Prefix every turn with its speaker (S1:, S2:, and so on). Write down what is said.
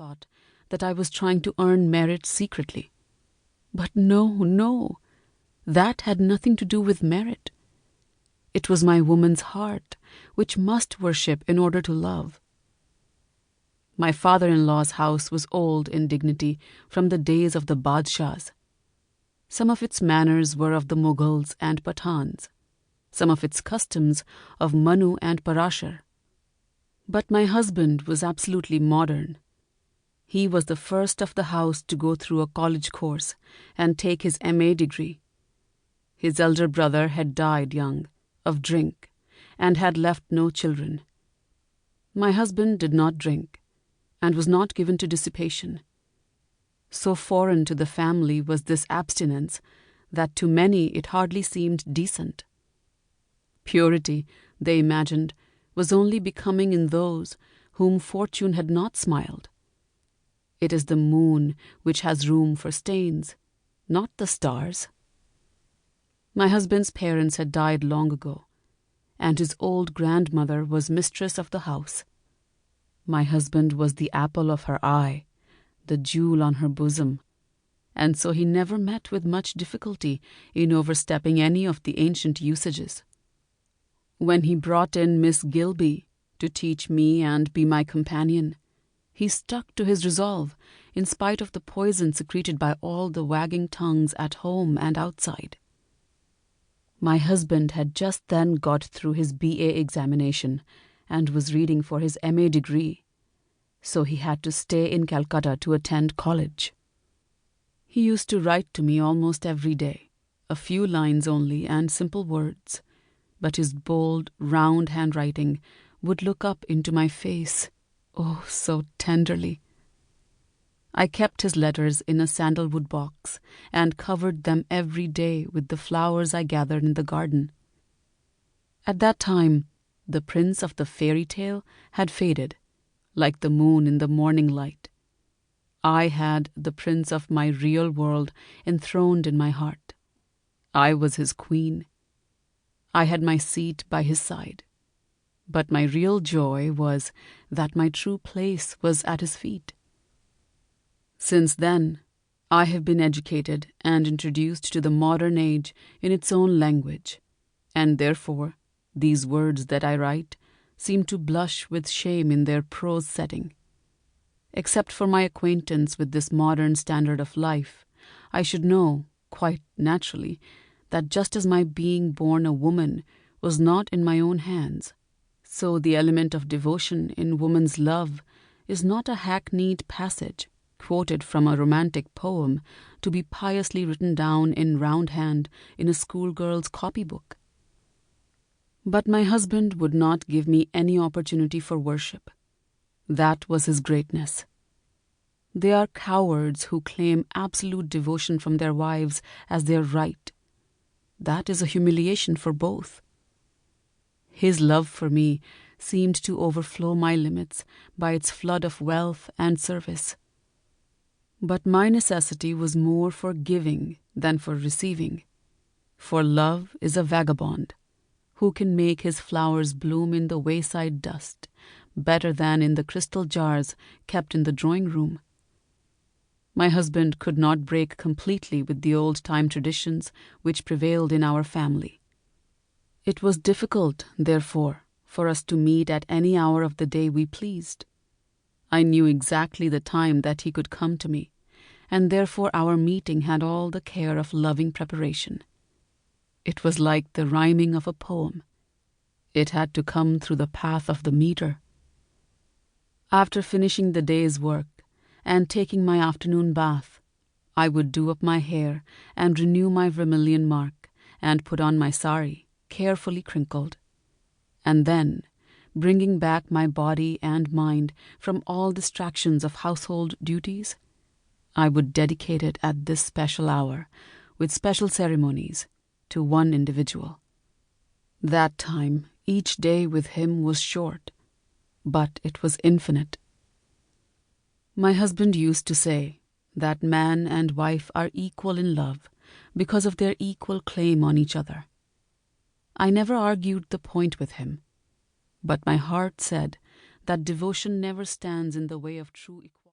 S1: thought that I was trying to earn merit secretly. But no, that had nothing to do with merit. It was my woman's heart, which must worship in order to love. My father-in-law's house was old in dignity from the days of the Badshahs. Some of its manners were of the Mughals and Pathans, some of its customs of Manu and Parashar. But my husband was absolutely modern. He was the first of the house to go through a college course and take his MA degree. His elder brother had died young, of drink, and had left no children. My husband did not drink, and was not given to dissipation. So foreign to the family was this abstinence that to many it hardly seemed decent. Purity, they imagined, was only becoming in those whom fortune had not smiled. It is the moon which has room for stains, not the stars. My husband's parents had died long ago, and his old grandmother was mistress of the house. My husband was the apple of her eye, the jewel on her bosom, and so he never met with much difficulty in overstepping any of the ancient usages. When he brought in Miss Gilby to teach me and be my companion, he stuck to his resolve in spite of the poison secreted by all the wagging tongues at home and outside. My husband had just then got through his BA examination and was reading for his MA degree, so he had to stay in Calcutta to attend college. He used to write to me almost every day, a few lines only and simple words, but his bold, round handwriting would look up into my face, oh, so tenderly. I kept his letters in a sandalwood box and covered them every day with the flowers I gathered in the garden. At that time, the prince of the fairy tale had faded, like the moon in the morning light. I had the prince of my real world enthroned in my heart. I was his queen. I had my seat by his side. But my real joy was that my true place was at his feet. Since then, I have been educated and introduced to the modern age in its own language, and therefore these words that I write seem to blush with shame in their prose setting. Except for my acquaintance with this modern standard of life, I should know, quite naturally, that just as my being born a woman was not in my own hands, so the element of devotion in woman's love is not a hackneyed passage quoted from a romantic poem to be piously written down in round hand in a schoolgirl's copybook. But my husband would not give me any opportunity for worship. That was his greatness. They are cowards who claim absolute devotion from their wives as their right. That is a humiliation for both. His love for me seemed to overflow my limits by its flood of wealth and service. But my necessity was more for giving than for receiving, for love is a vagabond who can make his flowers bloom in the wayside dust better than in the crystal jars kept in the drawing room. My husband could not break completely with the old-time traditions which prevailed in our family. It was difficult, therefore, for us to meet at any hour of the day we pleased. I knew exactly the time that he could come to me, and therefore our meeting had all the care of loving preparation. It was like the rhyming of a poem. It had to come through the path of the meter. After finishing the day's work and taking my afternoon bath, I would do up my hair and renew my vermilion mark and put on my sari, carefully crinkled. And then, bringing back my body and mind from all distractions of household duties, I would dedicate it at this special hour, with special ceremonies, to one individual. That time, each day with him was short, but it was infinite. My husband used to say that man and wife are equal in love because of their equal claim on each other. I never argued the point with him, but my heart said that devotion never stands in the way of true equality.